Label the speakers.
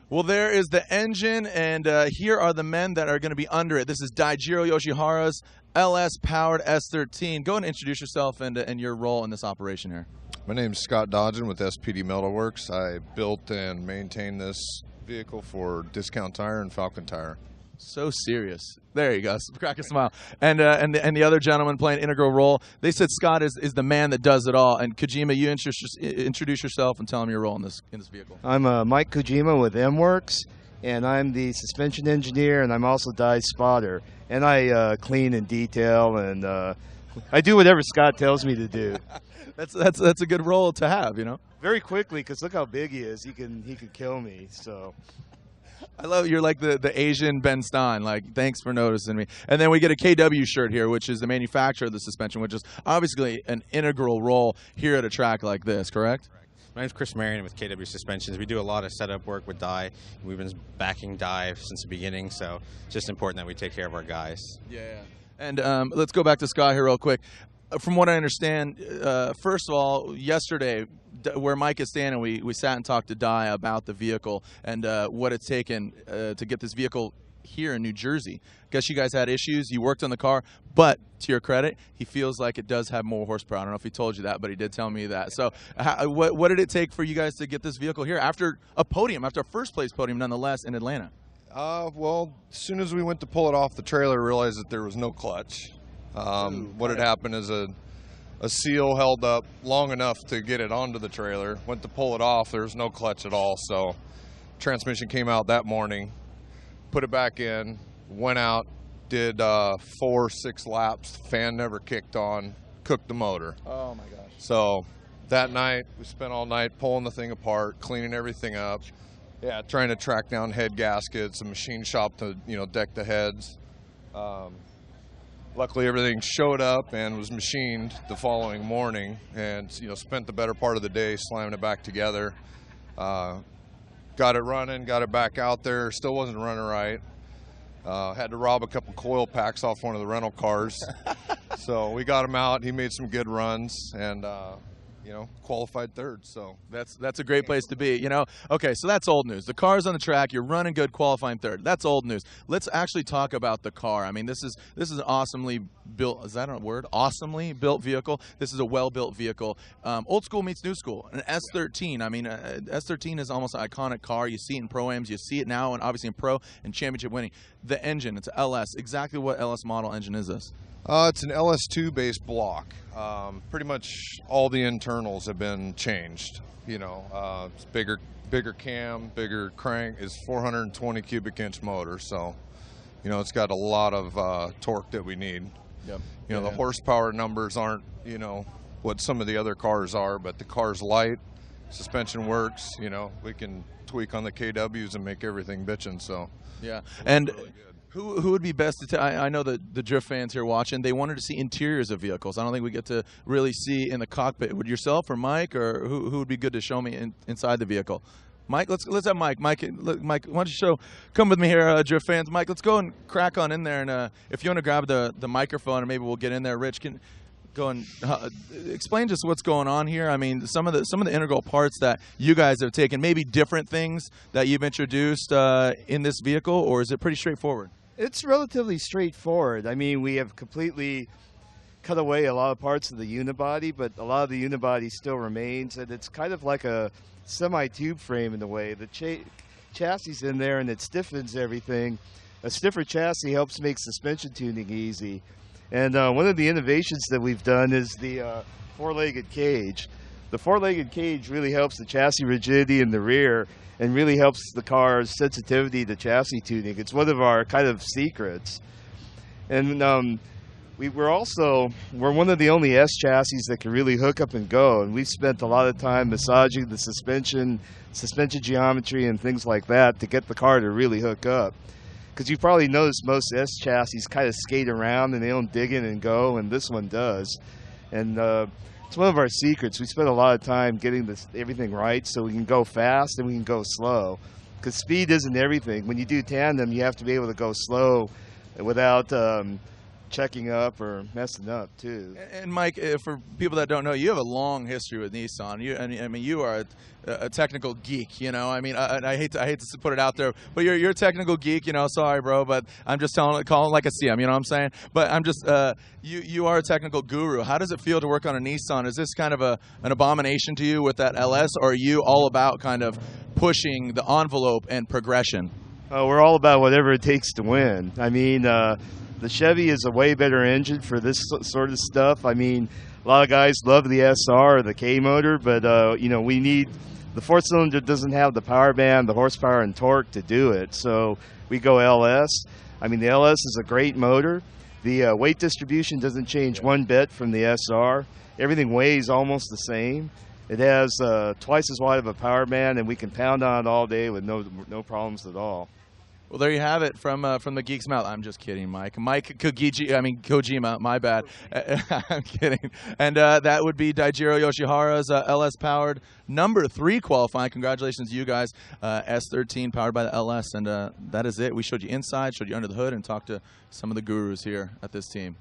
Speaker 1: Well, there is the engine, and here are the men that are going to be under it. This is Daijiro Yoshihara's LS-powered S13. Go and introduce yourself and your role in this operation here.
Speaker 2: My name is Scott Dodgen with SPD Metalworks. I built and maintained this vehicle for Discount Tire and Falken Tire.
Speaker 1: So serious. There you go. Crack a smile. And the other gentleman playing an integral role. They said Scott is the man that does it all. And Kojima, you introduce yourself and tell them your role in this vehicle.
Speaker 3: I'm Mike Kojima with MWorks, and I'm the suspension engineer, and I'm also die spotter. And I clean and detail, and I do whatever Scott tells me to do.
Speaker 1: That's a good role to have, you know.
Speaker 3: Very quickly, because look how big he is. He can kill me. So.
Speaker 1: I love you're like the Asian Ben Stein. Like, thanks for noticing me. And then we get a KW shirt here, which is the manufacturer of the suspension, which is obviously an integral role here at a track like this, correct?
Speaker 4: My name's Chris Marion with KW Suspensions. We do a lot of setup work with die. We've been backing die since the beginning, so it's just important that we take care of our guys.
Speaker 1: Yeah. And let's go back to Scott here real quick. From what I understand, first of all, yesterday, where Mike is standing, we sat and talked to Dai about the vehicle and what it's taken to get this vehicle here in New Jersey. Guess you guys had issues. You worked on the car, but to your credit, he feels like it does have more horsepower. I don't know if he told you that, but he did tell me that. So what did it take for you guys to get this vehicle here after a podium, after a first-place podium, nonetheless, in Atlanta?
Speaker 2: Well, as soon as we went to pull it off the trailer, we realized that there was no clutch. What had happened is a seal held up long enough to get it onto the trailer. Went to pull it off, there was no clutch at all. So transmission came out that morning, put it back in, went out, did 4-6 laps, fan never kicked on, cooked the motor.
Speaker 1: Oh my gosh.
Speaker 2: So that night, we spent all night pulling the thing apart, cleaning everything up. Yeah, trying to track down head gaskets, a machine shop to, deck the heads. Luckily, everything showed up and was machined the following morning, and spent the better part of the day slamming it back together. Got it running, got it back out there. Still wasn't running right. Had to rob a couple coil packs off one of the rental cars. So we got him out. He made some good runs and qualified third. So
Speaker 1: that's a great place to be. Okay, so that's old news. The car's on the track. You're running good, qualifying third. That's old news. Let's actually talk about the car. I mean, this is an awesomely built. Is that a word? Awesomely built vehicle. This is a well-built vehicle. Old school meets new school. An S13. I mean, S13 is almost an iconic car. You see it in pro-ams. You see it now, and obviously in pro and championship winning. The engine. It's an LS. Exactly what LS model engine is this?
Speaker 2: It's an LS2 based block. Pretty much all the internals have been changed. It's bigger cam, bigger crank. It's 420 cubic inch motor, so it's got a lot of torque that we need.
Speaker 1: Yep.
Speaker 2: The horsepower numbers aren't what some of the other cars are, but the car's light, suspension works. We can tweak on the KWs and make everything bitchin'. So
Speaker 1: yeah, and. Really Who would be best to tell? I know that the drift fans here watching, they wanted to see interiors of vehicles. I don't think we get to really see in the cockpit. Would yourself or Mike, or who would be good to show me inside the vehicle? Mike, let's have Mike. Mike, why don't you come with me here, drift fans. Mike, let's go and crack on in there. And if you want to grab the microphone, and maybe we'll get in there. Rich, can go and explain just what's going on here. I mean, some of the integral parts that you guys have taken, maybe different things that you've introduced in this vehicle, or is it pretty straightforward?
Speaker 3: It's relatively straightforward. I mean, we have completely cut away a lot of parts of the unibody, but a lot of the unibody still remains, and it's kind of like a semi-tube frame in a way. The chassis is in there, and it stiffens everything. A stiffer chassis helps make suspension tuning easy. And one of the innovations that we've done is the four-legged cage. The four-legged cage really helps the chassis rigidity in the rear and really helps the car's sensitivity to chassis tuning. It's one of our kind of secrets. And we're one of the only S chassis that can really hook up and go. And we've spent a lot of time massaging the suspension geometry and things like that to get the car to really hook up. Because you probably noticed most S chassis kind of skate around and they don't dig in and go, and this one does. And it's one of our secrets. We spend a lot of time getting everything right so we can go fast and we can go slow. Because speed isn't everything. When you do tandem, you have to be able to go slow without checking up or messing up too.
Speaker 1: And Mike, for people that don't know, you have a long history with Nissan. I mean, you are a technical geek. You know, I mean, I hate to put it out there, but you're a technical geek. You know, sorry, bro, but I'm just calling it like I see him. You know what I'm saying? But I'm just you are a technical guru. How does it feel to work on a Nissan? Is this kind of an abomination to you with that LS, or are you all about kind of pushing the envelope and progression?
Speaker 3: We're all about whatever it takes to win. I mean, the Chevy is a way better engine for this sort of stuff. I mean, a lot of guys love the SR or the K motor, but you know, we need the four-cylinder doesn't have the power band, the horsepower, and torque to do it. So we go LS. I mean, the LS is a great motor. The weight distribution doesn't change one bit from the SR. Everything weighs almost the same. It has twice as wide of a power band, and we can pound on it all day with no problems at all.
Speaker 1: Well, there you have it from the geek's mouth. I'm just kidding, Mike. Kojima, my bad. I'm kidding. And that would be Daijiro Yoshihara's LS-powered number 3 qualifying. Congratulations to you guys. S13 powered by the LS. And that is it. We showed you inside, showed you under the hood, and talked to some of the gurus here at this team.